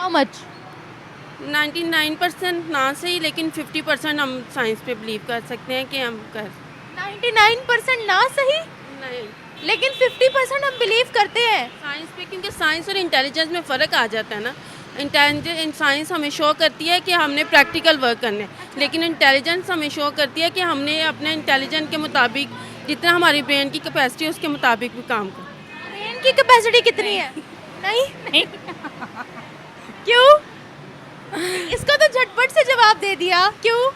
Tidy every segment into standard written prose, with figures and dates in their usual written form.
How much? 99% ना सही, लेकिन 50% हम साइंस पे बिलीव कर सकते हैं कि हम कर 99% ना सही, नहीं लेकिन 50% हम बिलीव करते हैं। साइंस पे, क्योंकि साइंस और इंटेलिजेंस में फ़र्क आ जाता है ना। इंटेलिजेंस साइंस हमें शो करती है कि हमने प्रैक्टिकल वर्क करना है, लेकिन इंटेलिजेंस हमें शो करती है कि हमने अपने इंटेलिजेंस के मुताबिक जितना हमारी ब्रेन की कैपेसिटी है उसके मुताबिक भी काम करना। ब्रेन की कैपेसिटी कितनी है? नहीं नहीं, क्यों? इसका तो झटपट से जवाब दे दिया, क्यों?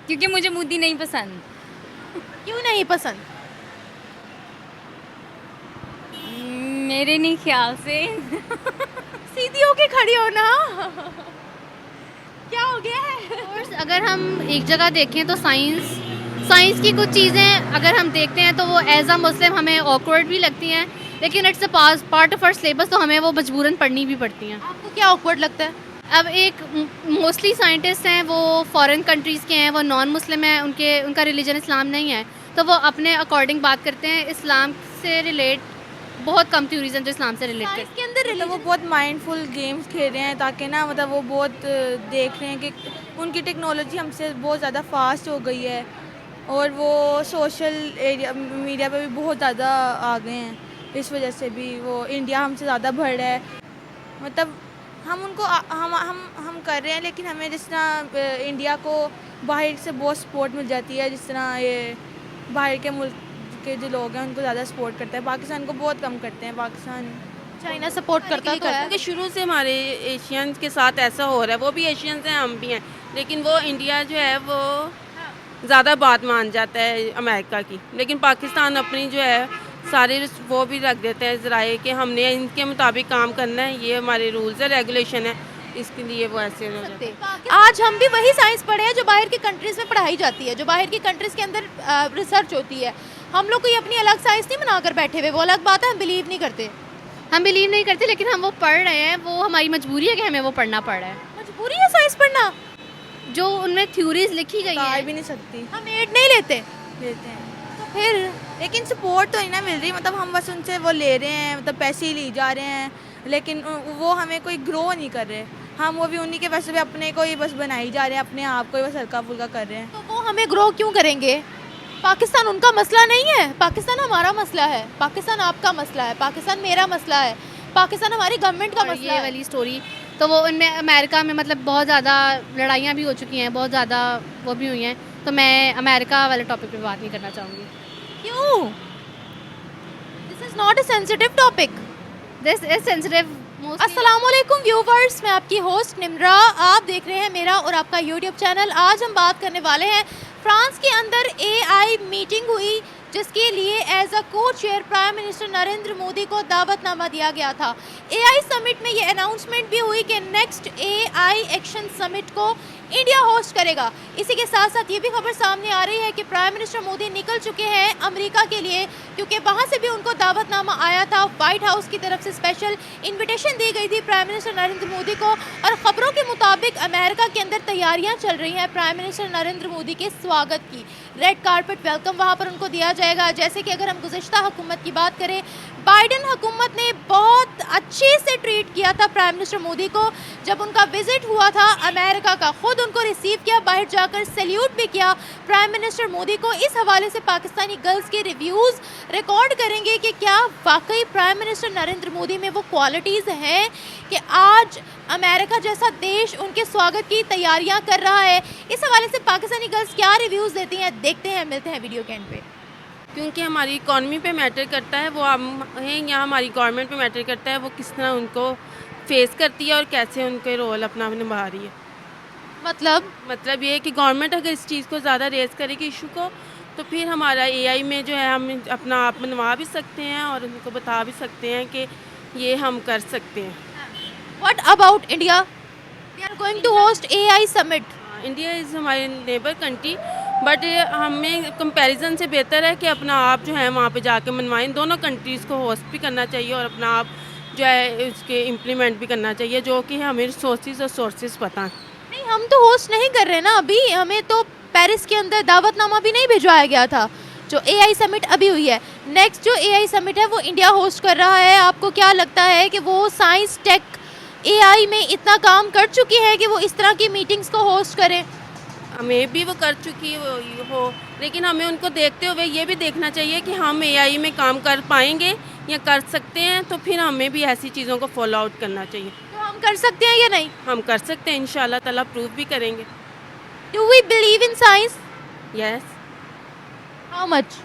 क्योंकि मुझे मोदी नहीं पसंद। क्यों नहीं पसंद? मेरे नहीं ख्याल से। सीधी होके खड़ी हो ना। क्या हो गया है? कोर्स अगर हम एक जगह देखें तो साइंस साइंस की कुछ चीज़ें अगर हम देखते हैं तो वो एज अ मुस्लिम हमें ऑकवर्ड भी लगती हैं, लेकिन it's a part of our syllabus, तो हमें वो मजबूरन पढ़नी भी पड़ती हैं। आपको क्या ऑकवर्ड लगता है? अब एक मोस्टली साइंटिस्ट हैं वो फॉरेन कंट्रीज़ के हैं, वो नॉन मुस्लिम हैं, उनका रिलीजन इस्लाम नहीं है, तो वो अपने अकॉर्डिंग बात करते हैं। इस्लाम से रिलेट बहुत कम थ्योरीज हैं जो इस्लाम से रिलेट साइंस करते के अंदर मतलब वो religion- बहुत माइंडफुल गेम्स खेल रहे हैं ताकि ना मतलब वो बहुत देख रहे हैं कि उनकी टेक्नोलॉजी हमसे बहुत ज़्यादा फास्ट हो गई है और वो सोशल एरिया मीडिया पे भी बहुत ज़्यादा आ गए हैं। इस वजह से भी वो इंडिया हमसे ज़्यादा बढ़ रहा है। मतलब हम उनको हम कर रहे हैं, लेकिन हमें जिस तरह इंडिया को बाहर से बहुत सपोर्ट मिल जाती है, जिस तरह ये बाहर के मुल्क के जो लोग हैं उनको ज़्यादा सपोर्ट करते हैं, पाकिस्तान को बहुत कम करते हैं। पाकिस्तान चाइना सपोर्ट करता तो है। क्योंकि शुरू से हमारे एशियंस के साथ ऐसा हो रहा है, वो भी एशियंस हैं हम भी हैं, लेकिन वो इंडिया जो है वो ज़्यादा बात मान जाता है अमेरिका की, लेकिन पाकिस्तान अपनी जो है सारे वो भी रख देते हैं ज़राए कि हमने इनके मुताबिक काम करना है, ये हमारे रूल्स है रेगुलेशन है, इसके लिए वो ऐसे हो जाते हैं। आज हम भी वही साइंस पढ़े हैं जो बाहर की कंट्रीज में पढ़ाई जाती है, जो बाहर की कंट्रीज के अंदर रिसर्च होती है। हम लोग कोई अपनी अलग साइंस नहीं बनाकर बैठे हुए, वो अलग बात है, हम बिलीव नहीं करते। हम बिलीव नहीं करते, लेकिन हम वो पढ़ रहे हैं, वो हमारी मजबूरी है कि हमें वो पढ़ना पड़ रहा है। मजबूरी है साइंस पढ़ना, जो उनमें थ्योरीज लिखी गई बता हैं भी नहीं सकती हम एड नहीं लेते लेते हैं, तो फिर लेकिन सपोर्ट तो नहीं ना मिल रही। मतलब हम बस उनसे वो ले रहे हैं, मतलब पैसे ही ली जा रहे हैं, लेकिन वो हमें कोई ग्रो नहीं कर रहे। हम वो भी उन्हीं के पैसे पे अपने को ही बस बनाई जा रहे हैं, अपने आप को ही बस हल्का फुल्का कर रहे हैं। तो वो हमें ग्रो क्यों करेंगे? पाकिस्तान उनका मसला नहीं है, पाकिस्तान हमारा मसला है, पाकिस्तान आपका मसला है, पाकिस्तान मेरा मसला है, पाकिस्तान हमारी गवर्नमेंट का और मसला ये है। वाली स्टोरी तो वो उनमें अमेरिका में मतलब बहुत ज़्यादा लड़ाइयाँ भी हो चुकी हैं, बहुत ज़्यादा वो भी हुई हैं, तो मैं अमेरिका वाले टॉपिक पे बात नहीं करना चाहूँगी। क्यों? This is not a sensitive topic. This is sensitive. अस्सलाम वालेकुम व्यूवर्स, मैं आपकी होस्ट निम्रा, आप देख रहे हैं मेरा और आपका यूट्यूब चैनल। आज हम बात करने वाले हैं फ्रांस के अंदर एआई मीटिंग हुई जिसके लिए एज अ को chair prime minister Narendra Modi को दावतनामा दिया गया था। एआई समिट में ये अनाउंसमेंट भी हुई कि नेक्स्ट एआई एक्शन समिट को इंडिया होस्ट करेगा। इसी के साथ साथ ये भी खबर सामने आ रही है कि प्राइम मिनिस्टर मोदी निकल चुके हैं अमेरिका के लिए, क्योंकि वहाँ से भी उनको दावतनामा आया था। व्हाइट हाउस की तरफ से स्पेशल इन्विटेशन दी गई थी प्राइम मिनिस्टर नरेंद्र मोदी को, और ख़बरों के मुताबिक अमेरिका के अंदर तैयारियां चल रही हैं प्राइम मिनिस्टर नरेंद्र मोदी के स्वागत की। रेड कारपेट वेलकम वहाँ पर उनको दिया जाएगा। जैसे कि अगर हम गुज़श्ता हुकूमत की बात करें, बाइडेन हुकूमत ने बहुत अच्छे से ट्रीट किया था प्राइम मिनिस्टर मोदी को जब उनका विजिट हुआ था अमेरिका का। खुद उनको रिसीव किया, बाहर जाकर सैल्यूट भी किया प्राइम मिनिस्टर मोदी को। इस हवाले से पाकिस्तानी गर्ल्स के रिव्यूज़ रिकॉर्ड करेंगे कि क्या वाकई प्राइम मिनिस्टर नरेंद्र मोदी में वो क्वालिटीज़ हैं कि आज अमेरिका जैसा देश उनके स्वागत की तैयारियां कर रहा है। इस हवाले से पाकिस्तानी गर्ल्स क्या रिव्यूज़ देती हैं, देखते हैं, मिलते हैं वीडियो के एंड पे। क्योंकि हमारी इकॉनमी पे मैटर करता है, वो हम हैं या हमारी गवर्नमेंट पे मैटर करता है, वो किस तरह उनको फेस करती है और कैसे उनके रोल अपना निभा रही है। मतलब ये है कि गवर्नमेंट अगर इस चीज़ को ज़्यादा रेज़ करेगी इशू को, तो फिर हमारा एआई में जो है हम अपना आप मनवा भी सकते हैं और उनको बता भी सकते हैं कि ये हम कर सकते हैं। What about India? We are going to host AI summit. India is हमारे नेबर कंट्री, बट हमें कंपैरिजन से बेहतर है कि अपना आप जो है वहाँ पे जाके मनवाएं। दोनों कंट्रीज़ को होस्ट भी करना चाहिए और अपना आप जो है उसके इम्प्लीमेंट भी करना चाहिए, जो कि हमें रिसोर्सेज और सोर्सेज पता हैं। नहीं, हम तो होस्ट नहीं कर रहे ना अभी, हमें तो पेरिस के अंदर दावतनामा भी नहीं भिजवाया गया था। जो AI समिट अभी हुई है, नेक्स्ट जो AI समिट है वो इंडिया होस्ट कर रहा है। आपको क्या लगता है कि वो साइंस टेक AI में इतना काम कर चुकी है कि वो इस तरह की मीटिंग्स को होस्ट करें? हमें भी वो कर चुकी हो, लेकिन हमें उनको देखते हुए ये भी देखना चाहिए कि हम AI में काम कर पाएंगे या कर सकते हैं, तो फिर हमें भी ऐसी चीज़ों को फॉलो आउट करना चाहिए। तो हम कर सकते हैं या नहीं? हम कर सकते हैं, इंशाल्लाह ताला प्रूव भी करेंगे। Do we believe in science? Yes, how much?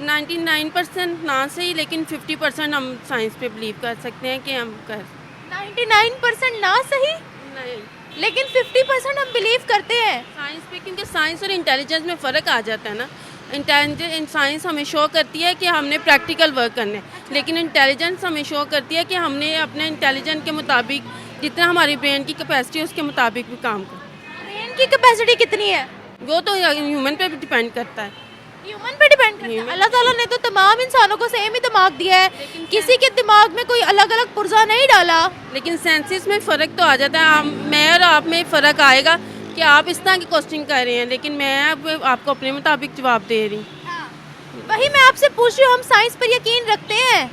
99% ना सही, लेकिन 50% हम साइंस पे बिलीव कर सकते हैं कि हम कर 99% ना सही, नहीं लेकिन 50% हम बिलीव करते हैं। साइंस पे, क्योंकि साइंस और इंटेलिजेंस में फ़र्क आ जाता है ना। इंटेलिजेंस साइंस हमें शो करती है कि हमने प्रैक्टिकल वर्क करने, लेकिन इंटेलिजेंस हमें शो करती है कि हमने अपने इंटेलिजेंस के मुताबिक, जितना हमारी ब्रेन की कैपेसिटी है उसके मुताबिक भी काम करें। ब्रेन की कैपेसिटी कितनी है? वो तो ह्यूमन पे भी डिपेंड करता है। ह्यूमन पे डिपेंड करता है। अल्लाह ताला ने तो तमाम इंसानों को सेम ही दिमाग दिया है, किसी के दिमाग में कोई अलग अलग पुर्जा नहीं डाला। लेकिन सेंसेस में फ़र्क तो आ जाता है। मैं और आप में फ़र्क आएगा कि आप इस तरह की क्वेश्चन कर रहे हैं, लेकिन मैं अब आपको अपने मुताबिक जवाब दे रही हूँ। वही मैं आपसे पूछ रही हूँ, हम साइंस पर यकीन रखते हैं?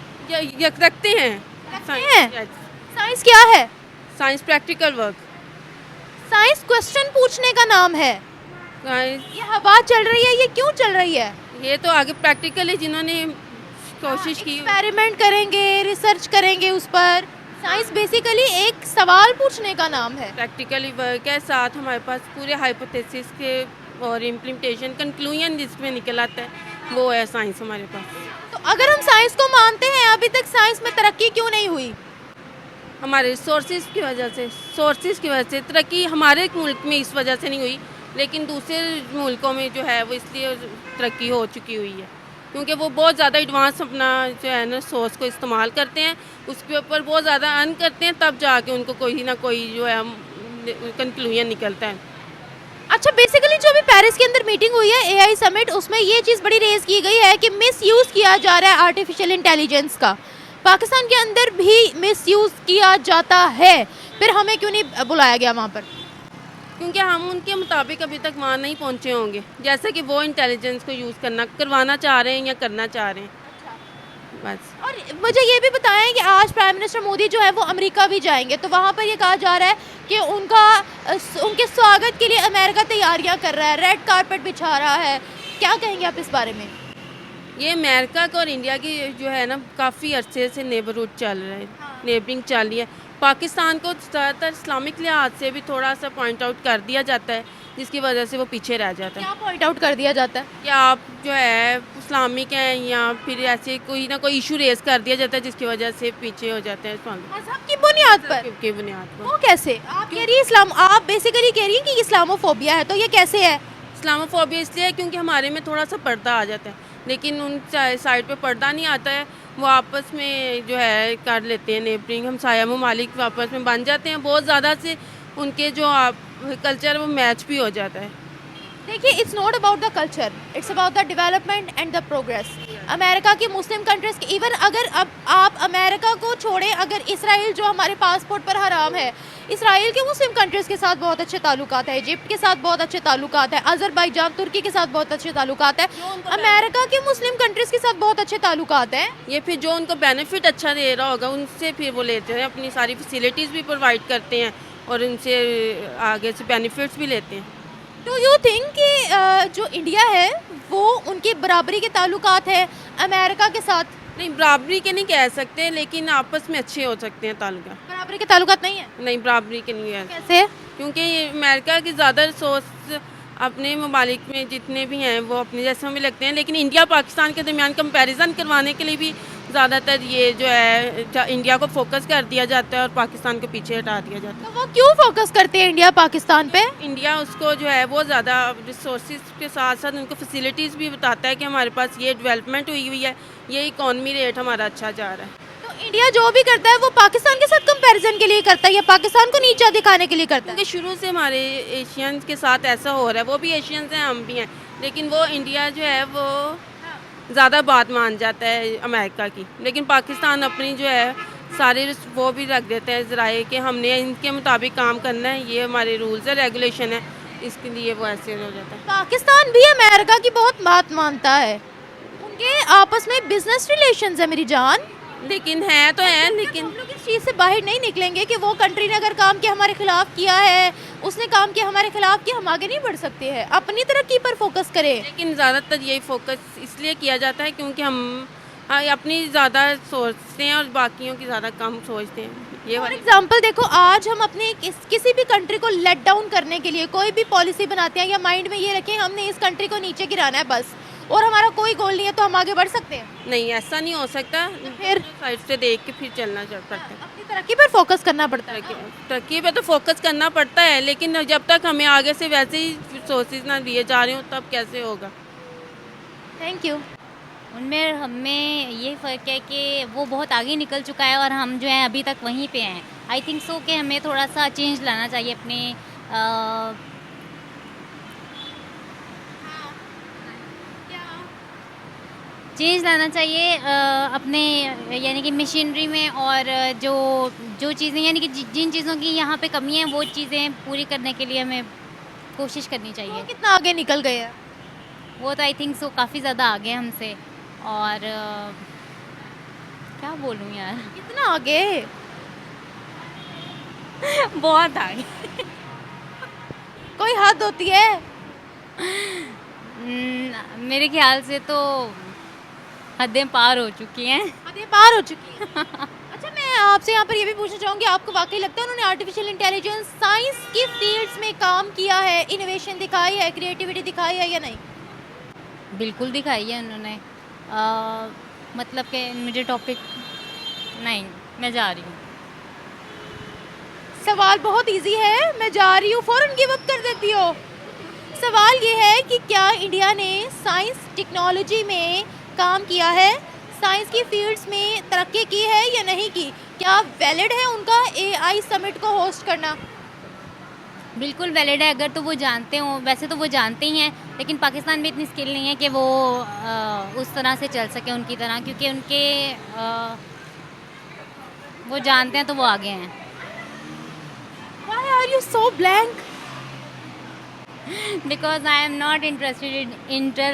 रखते हैं। साइंस क्या है? Science practical work. Science question पूछने का नाम है। ये हवा चल रही है, ये क्यों चल रही है? ये तो आगे प्रैक्टिकली जिन्होंने कोशिश की, एक्सपेरिमेंट करेंगे, रिसर्च करेंगे उस पर। साइंस बेसिकली एक सवाल पूछने का नाम है। प्रैक्टिकली वर्क है, साथ हमारे पास पूरे हाइपोथेसिस के और इम्प्लीमेंटेशन कंक्लूजन जिसमें निकल आता है, वो है साइंस हमारे पास। तो अगर हम साइंस को मानते हैं, अभी तक साइंस में तरक्की क्यों नहीं हुई? हमारे सोर्सेज की वजह से तरक्की हमारे मुल्क में इस वजह से नहीं हुई, लेकिन दूसरे मुल्कों में जो है वो इसलिए तरक्की हो चुकी हुई है, क्योंकि वो बहुत ज़्यादा एडवांस अपना जो है ना सोर्स को इस्तेमाल करते हैं, उसके ऊपर बहुत ज़्यादा अर्न करते हैं, तब जाके उनको कोई ना कोई जो है कंक्लूजन निकलता है। अच्छा, बेसिकली जो भी पेरिस के अंदर मीटिंग हुई है AI समिट, उसमें ये चीज़ बड़ी रेज की गई है कि मिसयूज़ किया जा रहा है आर्टिफिशियल इंटेलिजेंस का। पाकिस्तान के अंदर भी मिसयूज़ किया जाता है, फिर हमें क्यों नहीं बुलाया गया वहाँ पर? क्योंकि हम उनके मुताबिक अभी तक वहाँ नहीं पहुँचे होंगे, जैसे कि वो इंटेलिजेंस को यूज़ करवाना चाह रहे हैं या करना चाह रहे हैं बस। और मुझे ये भी बताएं कि आज प्राइम मिनिस्टर मोदी जो है वो अमेरिका भी जाएंगे, तो वहाँ पर ये कहा जा रहा है कि उनके स्वागत के लिए अमेरिका तैयारियाँ कर रहा है, रेड कारपेट बिछा रहा है। क्या कहेंगे आप इस बारे में? ये अमेरिका का और इंडिया की जो है ना काफ़ी अरसे से नेबरहुड चल रहा है, नेबरिंग चल रही है। पाकिस्तान को ज़्यादातर इस्लामिक लिहाज से भी थोड़ा सा पॉइंट आउट कर दिया जाता है, जिसकी वजह से वो पीछे रह जाता है। क्या पॉइंट आउट कर दिया जाता है? कि आप जो है इस्लामिक हैं, या फिर ऐसे कोई ना कोई इशू रेस कर दिया जाता है, जिसकी वजह से पीछे हो जाते हैं मज़हब की बुनियाद पर? की बुनियाद पर। वो कैसे? आप कह रही है आप बेसिकली कह रही हैं कि इस्लामोफोबिया है, तो ये कैसे है? इस्लामोफोबिया इसलिए है क्योंकि हमारे में थोड़ा सा पर्दा आ जाता है, लेकिन उन साइड पे पर्दा नहीं आता है। वो आपस में जो है कर लेते हैं नेबरिंग, हम साया ममालिक आपस में बन जाते हैं, बहुत ज़्यादा से उनके जो कल्चर वो मैच भी हो जाता है। देखिए, it's not about the culture, it's about the development and the progress. America की मुस्लिम कंट्रीज़ की, इवन अगर अब आप अमेरिका को छोड़ें, अगर इसराइल जो हमारे पासपोर्ट पर हराम है, इसराइल के मुस्लिम कंट्रीज़ के साथ बहुत अच्छे ताल्लुकात है, इजिप्ट के साथ बहुत अच्छे ताल्लुकात है, अज़रबैजान तुर्की के साथ बहुत अच्छे ताल्लुकात है, अमेरिका के मुस्लिम कंट्रीज़ के साथ बहुत अच्छे ताल्लुकात हैं। ये फिर जो उनको बेनिफिट अच्छा दे रहा होगा उनसे फिर वो लेते हैं, अपनी सारी फैसिलिटीज़ भी प्रोवाइड करते हैं और उनसे आगे से बेनिफिट्स भी लेते हैं। डू यू थिंक कि जो इंडिया है वो उनकी बराबरी के ताल्लुकात है अमेरिका के साथ? नहीं, बराबरी के नहीं कह सकते, लेकिन आपस में अच्छे हो सकते हैं ताल्लुकात। बराबरी के ताल्लुकात नहीं है? नहीं, बराबरी के नहीं है। कैसे? क्योंकि अमेरिका की ज़्यादा रिसोर्स अपने ममालिक में जितने भी हैं वो अपने जैसे हमें लगते हैं, लेकिन इंडिया पाकिस्तान के दरमियान कंपैरिजन करवाने के लिए भी ज़्यादातर ये जो है इंडिया को फोकस कर दिया जाता है और पाकिस्तान को पीछे हटा दिया जाता है। तो वो क्यों फोकस करते हैं इंडिया पाकिस्तान पे? इंडिया उसको जो है वो ज़्यादा रिसोर्सेज के साथ साथ उनको फैसिलिटीज़ भी बताता है कि हमारे पास ये डेवलपमेंट हुई है, ये इकॉनमी रेट हमारा अच्छा जा रहा है। तो इंडिया जो भी करता है वो पाकिस्तान के साथ कंपैरिजन के लिए करता है या पाकिस्तान को नीचा दिखाने के लिए करता है? क्योंकि शुरू से हमारे एशियंस के साथ ऐसा हो रहा है, वो भी एशियंस हैं, हम भी हैं, लेकिन वो इंडिया जो है वो ज़्यादा बात मान जाता है अमेरिका की, लेकिन पाकिस्तान अपनी जो है सारे वो भी रख देते हैं ज़राए कि हमने इनके मुताबिक काम करना है, ये हमारे रूल्स है, रेगुलेशन है, इसके लिए वो ऐसे हो जाता है। पाकिस्तान भी अमेरिका की बहुत बात मानता है, उनके आपस में बिजनेस रिलेशंस है मेरी जान। लेकिन है तो है, लेकिन हम लोग इस चीज़ से बाहर नहीं निकलेंगे कि वो कंट्री ने अगर काम किया हमारे खिलाफ किया है, उसने काम किया हमारे खिलाफ किया, हम आगे नहीं बढ़ सकते हैं। अपनी तरक्की पर फोकस करें। लेकिन ज़्यादातर यही फोकस इसलिए किया जाता है क्योंकि हम अपनी ज़्यादा सोचते हैं और बाकियों की ज़्यादा कम सोचते हैं। ये फॉर वाली एग्जाम्पल देखो, आज हम अपने किसी भी कंट्री को लेट डाउन करने के लिए कोई भी पॉलिसी बनाते हैं या माइंड में ये रखें हमने इस कंट्री को नीचे गिराना है बस, और हमारा कोई गोल नहीं है, तो हम आगे बढ़ सकते हैं? नहीं, ऐसा नहीं हो सकता। फिर साइड से देख के फिर चलना पड़ता है। अपनी तरक्की पर फोकस करना पड़ता है। तरक्की पे तो फोकस करना पड़ता है, लेकिन जब तक हमें आगे से वैसे ही सोर्सेज ना दिए जा रहे हो तब कैसे होगा। Thank you. उनमें हमें ये फ़र्क है कि वो बहुत आगे निकल चुका है और हम जो है अभी तक वहीं पे हैं। आई थिंक सो कि हमें थोड़ा सा चेंज लाना चाहिए अपने चेंज लाना चाहिए अपने यानी कि मशीनरी में, और जो चीज़ें यानी कि जिन चीज़ों की यहाँ पे कमी है वो चीज़ें पूरी करने के लिए हमें कोशिश करनी वो चाहिए। कितना आगे निकल गए हैं? वो तो आई थिंक सो काफ़ी ज़्यादा आगे हैं हमसे, और क्या बोलूँ यार कितना आगे? बहुत आगे। कोई हद होती है? मेरे ख्याल से तो हदें पार हो चुकी हैं। हदें पार हो चुकी है। अच्छा, मैं आपसे यहाँ पर ये भी पूछना चाहूँगी, आपको वाकई लगता है उन्होंने आर्टिफिशियल इंटेलिजेंस साइंस की फील्ड्स में काम किया है, इनोवेशन दिखाई है, क्रिएटिविटी दिखाई है या नहीं? बिल्कुल दिखाई है उन्होंने। मतलब कि मुझे टॉपिक नहीं, मैं जा रही हूँ। सवाल बहुत इजी है, मैं जा रही हूँ, फौरन गिव अप कर देती हो। सवाल ये है कि क्या इंडिया ने साइंस टेक्नोलॉजी में काम किया है, साइंस की फील्ड्स में तरक्की की है या नहीं की? क्या वैलिड है उनका एआई समिट को होस्ट करना? बिल्कुल वैलिड है अगर तो वो जानते हो, वैसे तो वो जानते ही हैं, लेकिन पाकिस्तान में इतनी स्किल नहीं है कि वो उस तरह से चल सके उनकी तरह, क्योंकि उनके वो जानते हैं तो वो आगे हैं। Why are you so blank? Because I am not interested in inter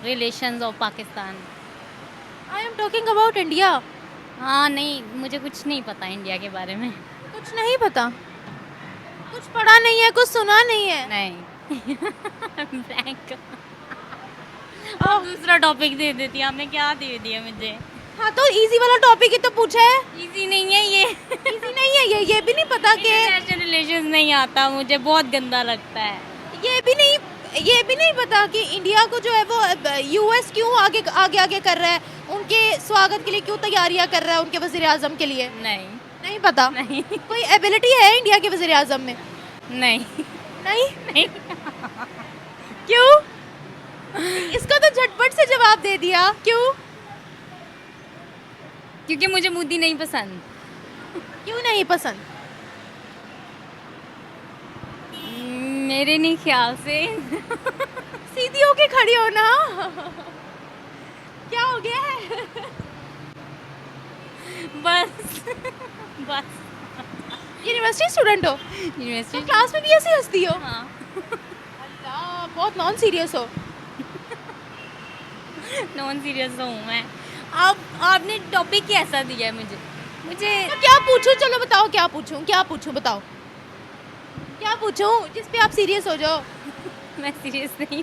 relations of Pakistan. I am talking about India. हाँ नहीं, मुझे कुछ नहीं पता इंडिया के बारे में। कुछ नहीं पता? कुछ पढ़ा नहीं है, कुछ सुना नहीं है? नहीं। ब्लैंक। अब दूसरा टॉपिक दे देती, आपने क्या दे दिया मुझे? हाँ, तो इजी वाला टॉपिक ही तो पूछा है। इजी नहीं है ये। इजी नहीं है ये भी नहीं पता कि इंटरनेशनल रिलेशंस नहीं आता, मुझे बहुत गंदा लगता है। ये भी नहीं पता कि इंडिया को जो है वो यूएस क्यों आगे आगे आगे कर रहा है, उनके स्वागत के लिए क्यों तैयारियां कर रहा है उनके वजीर आजम के लिए? नहीं पता? नहीं। कोई एबिलिटी है इंडिया के वजीर आजम में? नहीं। नहीं। क्यों? इसका तो झटपट से जवाब दे दिया। क्यों? क्योंकि मुझे मोदी नहीं पसंद। क्यों नहीं पसंद? मेरे नहीं ख्याल से। सीधी होके खड़ी हो ना। क्या हो गया है? बस यूनिवर्सिटी स्टूडेंट हो? यूनिवर्सिटी क्लास में भी ऐसी हंसती हो? हाँ। अल्लाह, बहुत नॉन सीरियस हो। नॉन सीरियस हूँ मैं। आपने टॉपिक कैसा दिया है मुझे तो क्या पूछूं? चलो बताओ, क्या पूछूं बताओ, क्या पूछूं जिस पे आप सीरियस हो जाओ? मैं सीरियस नहीं,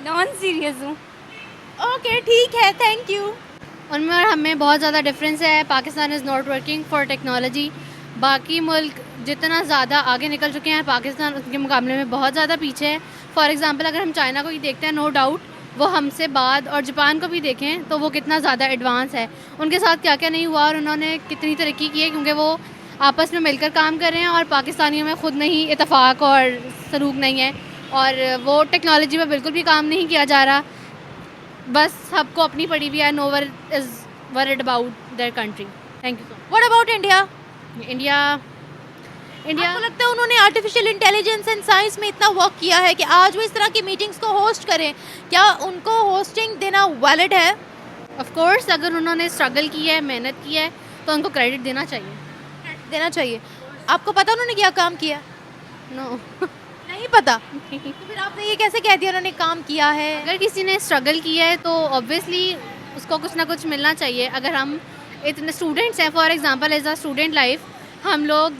नॉन सीरियस हूँ। ओके, ठीक है, थैंक यू। उनमें और हमें बहुत ज़्यादा डिफरेंस है। Pakistan is not working for technology. बाकी मुल्क जितना ज़्यादा आगे निकल चुके हैं, पाकिस्तान उसके मुकाबले में बहुत ज़्यादा पीछे है। फॉर एग्ज़ाम्पल अगर हम चाइना को ही देखते हैं, नो डाउट वो हमसे बाद, और जापान को भी देखें तो वो कितना ज़्यादा एडवांस है। उनके साथ क्या क्या नहीं हुआ और उन्होंने कितनी तरक्की की है, क्योंकि वो आपस में मिलकर काम कर रहे हैं और पाकिस्तानियों में ख़ुद नहीं इत्तेफाक और सलूक नहीं है, और वो टेक्नोलॉजी में बिल्कुल भी काम नहीं किया जा रहा। बस सबको अपनी पड़ी हुई है, no one is worried about their country. Thank you so much. What about India? India आपको लगता है उन्होंने आर्टिफिशियल इंटेलिजेंस एंड साइंस में इतना वर्क किया है कि आज वो इस तरह की मीटिंग्स को होस्ट करें? क्या उनको होस्टिंग देना वैलिड है? ऑफ कोर्स अगर उन्होंने स्ट्रगल की है, मेहनत की है, तो उनको क्रेडिट देना चाहिए। आपको पता उन्होंने क्या काम किया? नो नहीं पता। तो फिर आपने ये कैसे कह दिया उन्होंने काम किया है? अगर किसी ने स्ट्रगल किया है तो ऑब्वियसली उसको कुछ ना कुछ मिलना चाहिए। अगर हम इतने स्टूडेंट्स हैं, for example as a student life, हम लोग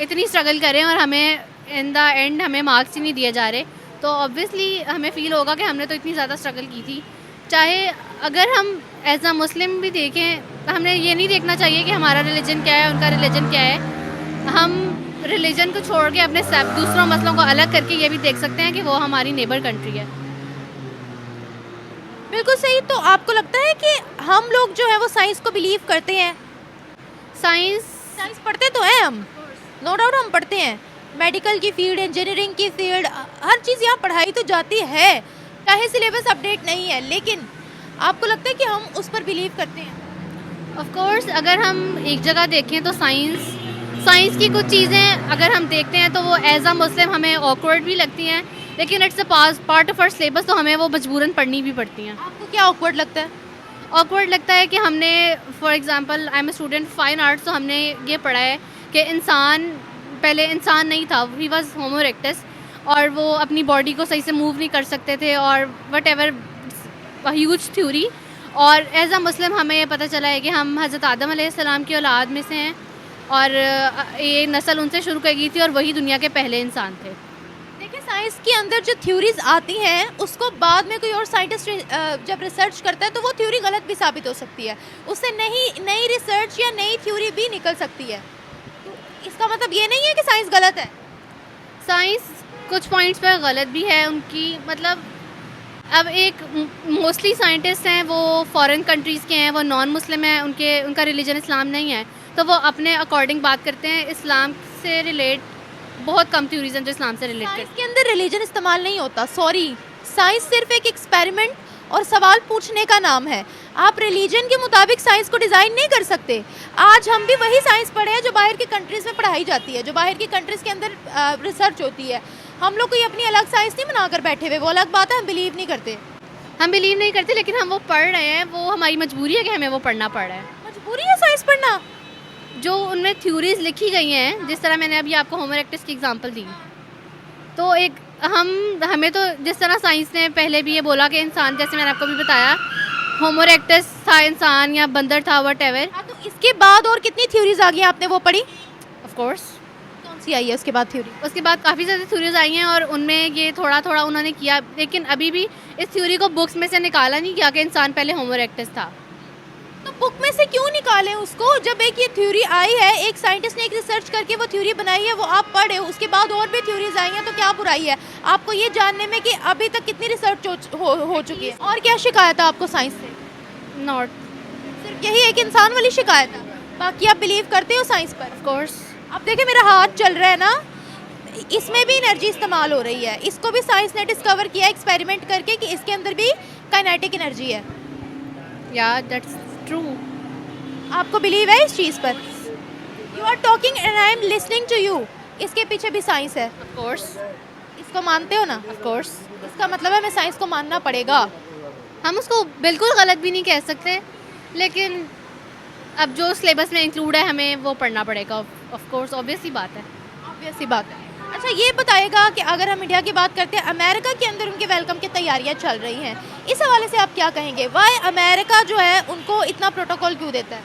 इतनी स्ट्रगल करें और हमें इन द एंड हमें मार्क्स ही नहीं दिए जा रहे, तो ऑब्वियसली हमें फ़ील होगा कि हमने तो इतनी ज़्यादा स्ट्रगल की थी। चाहे अगर हम एज अ मुस्लिम भी देखें तो हमें ये नहीं देखना चाहिए कि हमारा रिलीजन क्या है, उनका रिलीजन क्या है। हम रिलीजन को छोड़ के अपने सब दूसरों मसलों को अलग करके ये भी देख सकते हैं कि वो हमारी नेबर कंट्री है। बिल्कुल सही। तो आपको लगता है कि हम लोग जो है वो साइंस को बिलीव करते हैं? साइंस पढ़ते तो हैं हम, नो डाउट हम पढ़ते हैं। मेडिकल की फील्ड, इंजीनियरिंग की फील्ड, हर चीज़ यहाँ पढ़ाई तो जाती है, चाहे सिलेबस अपडेट नहीं है, लेकिन आपको लगता है कि हम उस पर बिलीव करते हैं? ऑफ कोर्स अगर हम एक जगह देखें तो साइंस की कुछ चीज़ें अगर हम देखते हैं तो वो एज अ मुस्लिम हमें ऑकवर्ड भी लगती हैं, लेकिन it's a part of our syllabus, तो हमें वो मजबूरन पढ़नी भी पड़ती हैं। आपको क्या ऑकवर्ड लगता है? ऑकवर्ड लगता है कि हमने for example I am a student fine arts, तो हमने ये पढ़ा है कि इंसान पहले इंसान नहीं था, ही वाज होमो इरेक्टस, और वो अपनी बॉडी को सही से मूव नहीं कर सकते थे और वट एवर ह्यूज थ्योरी। और एज अ मुस्लिम हमें ये पता चला है कि हम हज़रत आदम अलैहिस्सलाम की औलाद में से हैं और ये नस्ल उनसे शुरू की गई थी और वही दुनिया के पहले इंसान थे। देखिए, साइंस के अंदर जो थ्योरीज आती हैं उसको बाद में कोई और साइंटिस्ट जब रिसर्च करता है तो वो थ्योरी गलत भी साबित हो सकती है, उससे नई रिसर्च या नई थ्योरी भी निकल सकती है। तो इसका मतलब ये नहीं है कि साइंस गलत है। साइंस कुछ पॉइंट्स पर गलत भी है उनकी, मतलब अब एक मोस्टली साइंटिस्ट हैं वो फॉरेन कंट्रीज़ के हैं, वो नॉन मुस्लिम हैं, उनका रिलीजन इस्लाम नहीं है, तो वो अपने अकॉर्डिंग बात करते हैं। इस्लाम से रिलेट बहुत कम थ्योरीज हैं जो इस्लाम से रिलेट साइंस के अंदर रिलीजन इस्तेमाल नहीं होता, सॉरी। साइंस सिर्फ एक एक्सपेरिमेंट और सवाल पूछने का नाम है। आप रिलीजन के मुताबिक साइंस को डिज़ाइन नहीं कर सकते। आज हम भी वही साइंस पढ़े हैं जो बाहर की कंट्रीज़ में पढ़ाई जाती है, जो बाहर की कंट्रीज़ के अंदर रिसर्च होती है। हम लोग कोई अपनी अलग साइंस नहीं बनाकर बैठे हुए, वो अलग बात है, हम बिलीव नहीं करते। हम बिलीव नहीं करते, लेकिन हम वो पढ़ रहे हैं, वो हमारी मजबूरी है कि हमें वो पढ़ना पड़ रहा है। मजबूरी है साइंस पढ़ना? जो उनमें थ्योरीज लिखी गई हैं, जिस तरह मैंने अभी आपको होमो इरेक्टस की एग्जांपल दी, तो एक हमें तो जिस तरह साइंस ने पहले भी ये बोला कि इंसान, जैसे मैंने आपको भी बताया, होमो इरेक्टस था इंसान या बंदर था, व्हाटएवर। हाँ, तो इसके बाद और कितनी थ्योरीज आ गई, आपने वो पढ़ी? Of course. कौन सी आई है उसके बाद थ्योरी? उसके बाद काफ़ी ज़्यादा थ्योरीज आई हैं और उनमें ये थोड़ा थोड़ा उन्होंने किया, लेकिन अभी भी इस थ्योरी को बुक्स में से निकाला नहीं गया कि इंसान पहले होमो इरेक्टस था। तो बुक में से क्यों निकालें उसको? जब एक ये थ्योरी आई है, एक साइंटिस्ट ने एक रिसर्च करके वो थ्योरी बनाई है, वो आप पढ़े, उसके बाद और भी थ्योरीज आई हैं, तो क्या बुराई है आपको ये जानने में कि अभी तक कितनी रिसर्च हो चुकी है? और क्या शिकायत है आपको साइंस से? नॉट, सिर्फ यही एक इंसान वाली शिकायत है, बाकी आप बिलीव करते हो साइंस पर? Of course. अब देखिए, मेरा हाथ चल रहा है ना, इसमें भी एनर्जी इस्तेमाल हो रही है। इसको भी साइंस ने डिस्कवर किया एक्सपेरिमेंट करके कि इसके अंदर भी काइनेटिक एनर्जी है। या दैट्स ट्रू। आपको बिलीव है इस चीज़ पर? You are talking and I am listening to you. इसके पीछे भी साइंस है। Of course. इसको मानते हो ना? Of course. इसका मतलब है हमें साइंस को मानना पड़ेगा। हम उसको बिल्कुल गलत भी नहीं कह सकते, लेकिन अब जो सिलेबस में इंक्लूड है हमें वो पढ़ना पड़ेगा। ऑफ कोर्स, ऑब्वियस ही बात है। ऑब्वियस ही बात है। अच्छा, ये बताइएगा कि अगर हम इंडिया की बात करते हैं, अमेरिका के अंदर उनके वेलकम की तैयारियां चल रही हैं, इस हवाले से आप क्या कहेंगे? वाई अमेरिका जो है उनको इतना प्रोटोकॉल क्यों देता है?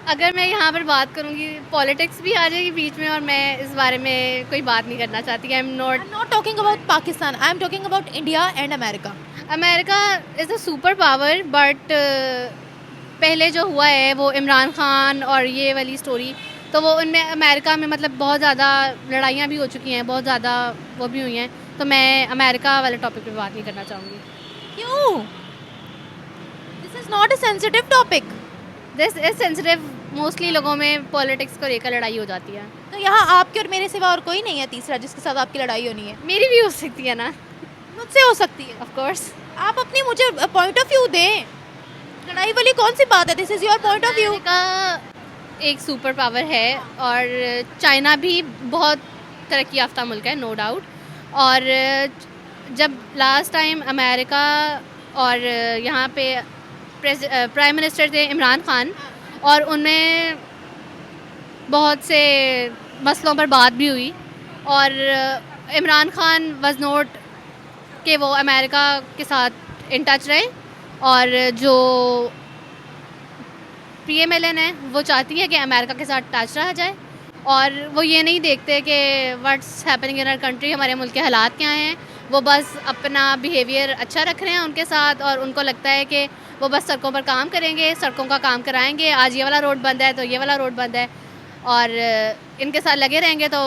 अगर मैं यहाँ पर बात करूँगी, पॉलिटिक्स भी आ जाएगी बीच में और मैं इस बारे में कोई बात नहीं करना चाहती। I am not talking about Pakistan, I am talking about India and America. America is a super power, but पहले जो हुआ है वो इमरान खान और ये वाली स्टोरी, तो वो उनमें अमेरिका में मतलब बहुत ज़्यादा लड़ाइयाँ भी हो चुकी हैं, बहुत ज़्यादा वो भी हुई हैं, तो मैं अमेरिका वाले टॉपिक पे बात नहीं करना चाहूँगी। क्यों? This is not a sensitive topic. This is sensitive. Mostly लोगों में पॉलिटिक्स को लेकर लड़ाई हो जाती है। तो यहाँ आपके और मेरे सिवा और कोई नहीं है तीसरा जिसके साथ आपकी लड़ाई होनी है? मेरी भी हो सकती है ना। मुझसे हो सकती है। Of course. आप अपनी मुझे पॉइंट ऑफ व्यू दें। लड़ाई वाली कौन सी बात है? This is your point of view. का एक सुपर पावर है और चाइना भी बहुत तरक्की याफ्ता मुल्क है, नो डाउट। और जब लास्ट टाइम अमेरिका और यहाँ पे प्राइम मिनिस्टर थे इमरान खान, और उन्हें बहुत से मसलों पर बात भी हुई और इमरान खान वाज नोट कि वो अमेरिका के साथ इन टच रहे और जो PMLN है वो चाहती है कि अमेरिका के साथ टच रहा जाए और वो ये नहीं देखते कि what's happening in our country, हमारे मुल्क के हालात क्या हैं। वो बस अपना बिहेवियर अच्छा रख रहे हैं उनके साथ और उनको लगता है कि वो बस सड़कों पर काम करेंगे, सड़कों का काम कराएंगे। आज ये वाला रोड बंद है तो ये वाला रोड बंद है और इनके साथ लगे रहेंगे तो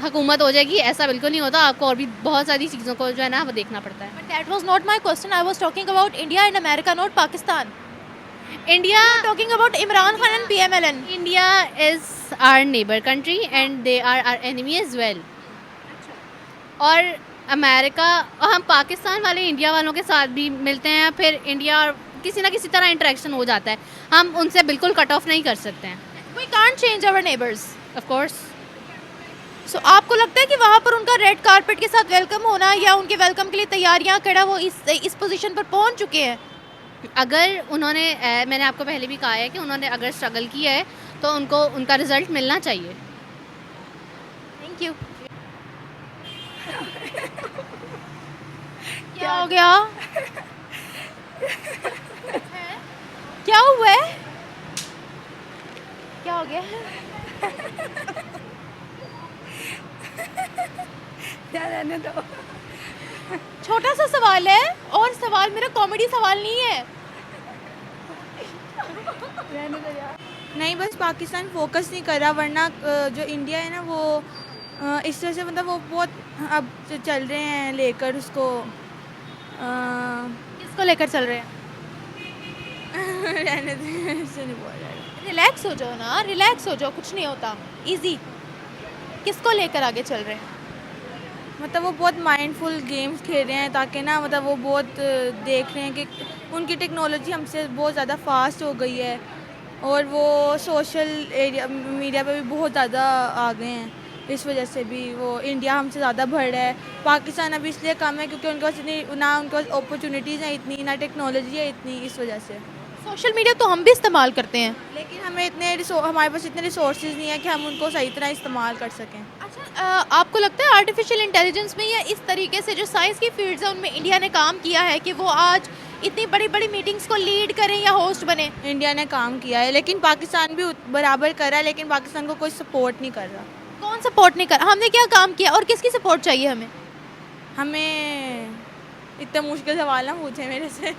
हुकूमत हो जाएगी। ऐसा बिल्कुल नहीं होता, आपको और भी बहुत सारी चीज़ों को जो है ना वो देखना पड़ता है। But that was not my question. I was talking about India and America, not Pakistan. India You're talking about Imran Khan and PMLN. India is our neighbour country and they are our enemy as well. और America और हम पाकिस्तान वाले India वालों के साथ भी मिलते हैं, फिर इंडिया और किसी ना किसी तरह इंटरेक्शन हो जाता है। हम उनसे बिल्कुल कट ऑफ नहीं कर सकते हैं। We can't change our neighbors. Of course So आपको लगता है कि वहाँ पर उनका रेड कारपेट के साथ वेलकम होना या उनके वेलकम के लिए तैयारियाँ करा वो इस पोजीशन पर पहुँच चुके हैं? अगर उन्होंने मैंने आपको पहले भी कहा है कि उन्होंने अगर स्ट्रगल किया है तो उनको उनका रिजल्ट मिलना चाहिए। Thank you. क्या हो गया? क्या हुआ है? क्या हो गया? रहने दो। छोटा सा सवाल है और सवाल मेरा कॉमेडी सवाल नहीं है। नहीं, बस पाकिस्तान फोकस नहीं कर रहा, वरना जो इंडिया है ना वो इस वजह से मतलब वो बहुत अब जो चल रहे हैं लेकर उसको किसको लेकर चल रहे हैं? रहने दे, ऐसे नहीं बोल रहा। रिलैक्स हो जाओ ना, रिलैक्स हो जाओ, कुछ नहीं होता, इजी। किसको लेकर आगे चल रहे हैं? मतलब वो बहुत माइंडफुल गेम्स खेल रहे हैं ताकि ना मतलब वो बहुत देख रहे हैं कि उनकी टेक्नोलॉजी हमसे बहुत ज़्यादा फास्ट हो गई है और वो सोशल एरिया मीडिया पे भी बहुत ज़्यादा आ गए हैं। इस वजह से भी वो इंडिया हमसे ज़्यादा बढ़ रहा है। पाकिस्तान अभी इसलिए कम है क्योंकि उनके पास इतनी ना उनके पास अपॉर्चुनिटीज़ हैं इतनी, ना टेक्नोलॉजी है इतनी, इस वजह से। सोशल मीडिया तो हम भी इस्तेमाल करते हैं। लेकिन हमें हमारे पास इतने रिसोर्सेज नहीं है कि हम उनको सही तरह इस्तेमाल कर सकें। अच्छा, आपको लगता है आर्टिफिशियल इंटेलिजेंस में या इस तरीके से जो साइंस की फील्ड्स है उनमें इंडिया ने काम किया है कि वो आज इतनी बड़ी बड़ी मीटिंग्स को लीड करें या होस्ट बने? इंडिया ने काम किया है लेकिन पाकिस्तान भी बराबर कर रहा है, लेकिन पाकिस्तान को कोई सपोर्ट नहीं कर रहा। कौन सपोर्ट नहीं कर? हमने क्या काम किया और किसकी सपोर्ट चाहिए हमें? हमें इतना मुश्किल सवाल ना पूछे मेरे से।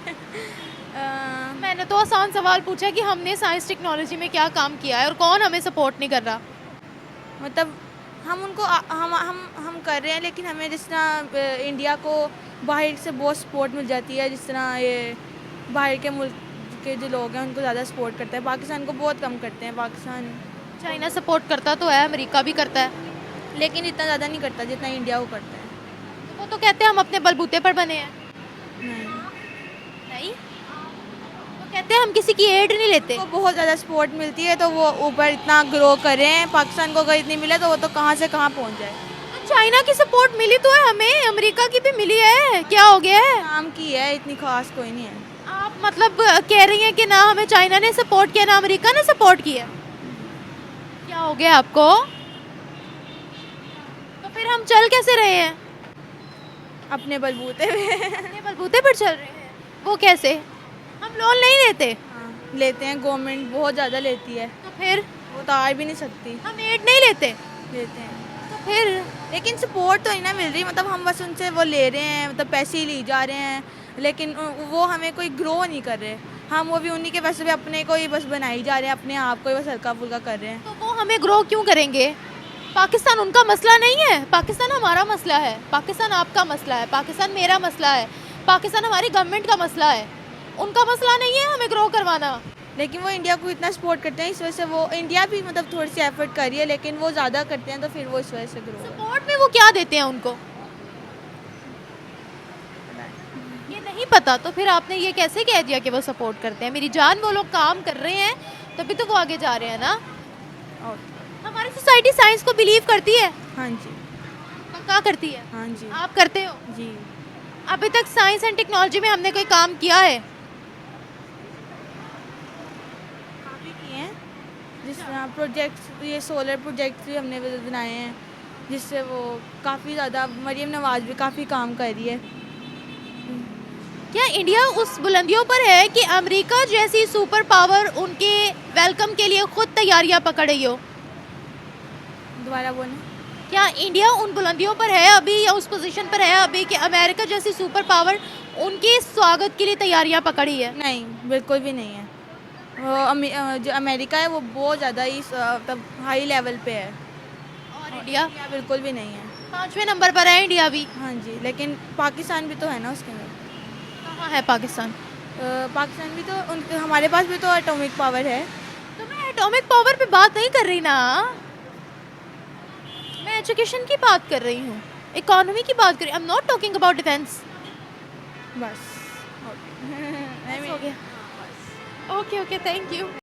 मैंने तो आसान सवाल पूछा कि हमने साइंस टेक्नोलॉजी में क्या काम किया है और कौन हमें सपोर्ट नहीं कर रहा। मतलब हम उनको हम कर रहे हैं, लेकिन हमें जिस तरह इंडिया को बाहर से बहुत सपोर्ट मिल जाती है, जिस तरह ये बाहर के मुल्क के जो लोग हैं उनको ज़्यादा सपोर्ट करते हैं, पाकिस्तान को बहुत कम करते हैं। पाकिस्तान चाइना सपोर्ट करता तो है, अमेरिका भी करता है, लेकिन इतना ज़्यादा नहीं करता जितना इंडिया को करता है। तो वो तो कहते हैं हम अपने बलबूते पर बने हैं। नहीं, नहीं, वो कहते हैं हम किसी की एड नहीं लेते। को बहुत ज़्यादा सपोर्ट मिलती है तो वो ऊपर इतना ग्रो कर रहे हैं। पाकिस्तान को अगर इतनी मिले तो वो तो कहाँ से कहाँ पहुँच जाए। तो चाइना की सपोर्ट मिली तो है हमें, अमेरिका की भी मिली है, क्या हो गया है? काम की है, इतनी खास कोई नहीं है। आप मतलब कह रही हैं कि ना हमें चाइना ने सपोर्ट किया ना अमेरिका ने सपोर्ट किया, क्या हो गया आपको? तो फिर हम चल कैसे रहे हैं? अपने बलबूते पे। अपने बलबूते पर चल रहे हैं। वो कैसे? हम लोन नहीं लेते। हाँ, लेते हैं, गवर्नमेंट बहुत ज़्यादा लेती है, तो फिर वो तो आ भी नहीं सकती। हम एड नहीं लेते, लेते हैं तो फिर लेकिन सपोर्ट तो ही ना मिल रही। मतलब हम बस उनसे वो ले रहे हैं, मतलब पैसे ही ली जा रहे हैं, लेकिन वो हमें कोई ग्रो नहीं कर रहे। हम वो भी उन्हीं के पैसे पे अपने को ही बस बनाई जा रहे हैं, अपने आप को ही बस हल्का फुल्का कर रहे हैं। तो वो हमें ग्रो क्यों करेंगे? पाकिस्तान उनका मसला नहीं है, पाकिस्तान हमारा मसला है, पाकिस्तान आपका मसला है, पाकिस्तान मेरा मसला है, पाकिस्तान हमारी गवर्नमेंट का मसला है। उनका मसला नहीं है हमें ग्रो करवाना। लेकिन वो इंडिया को इतना सपोर्ट करते हैं, इस वजह से वो इंडिया भी मतलब थोड़ी सी एफर्ट कर रही है, लेकिन वो ज़्यादा करते हैं तो फिर वो इस वजह से ग्रो। सपोर्ट में वो क्या देते हैं उनको ये नहीं पता, तो फिर आपने ये कैसे कह दिया कि वो सपोर्ट करते हैं? मेरी जान, वो लोग काम कर रहे हैं तभी तो वो आगे जा रहे हैं ना। और हमारी सोसाइटी साइंस को बिलीव करती है? हाँ जी, पक्का करती है? हाँ जी, आप करते हो? जी। अभी तक साइंस एंड टेक्नोलॉजी में हमने कोई काम किया है? काफ़ी किए हैं, जिस तरह प्रोजेक्ट्स, ये सोलर प्रोजेक्ट्स भी हमने बनाए हैं, जिससे वो काफ़ी ज़्यादा, मरीम नवाज़ भी काफ़ी काम कर रही है। क्या इंडिया उस बुलंदियों पर है कि अमेरिका जैसी सुपर पावर उनके वेलकम के लिए खुद तैयारियां पकड़ रही हो? दोबारा बोलें। क्या इंडिया उन बुलंदियों पर है अभी, या उस पोजीशन पर है अभी कि अमेरिका जैसी सुपर पावर उनके स्वागत के लिए तैयारियां पकड़ी है? नहीं, बिल्कुल भी नहीं है। वो जो अमेरिका है वो बहुत ज़्यादा ही मतलब हाई लेवल पे है, और इंडिया बिल्कुल भी नहीं है। 5वें नंबर पर है इंडिया भी। हाँ जी, लेकिन पाकिस्तान भी तो है ना उसके अंदर। कहाँ है पाकिस्तान? पाकिस्तान भी तो हमारे पास भी तो एटॉमिक पावर है। तो मैं एटॉमिक पावर पे बात नहीं कर रही ना, मैं एजुकेशन की बात कर रही हूँ, इकोनॉमी की बात कर रही हूँ। I am not talking about defence. बस हो गया। Okay okay, thank you.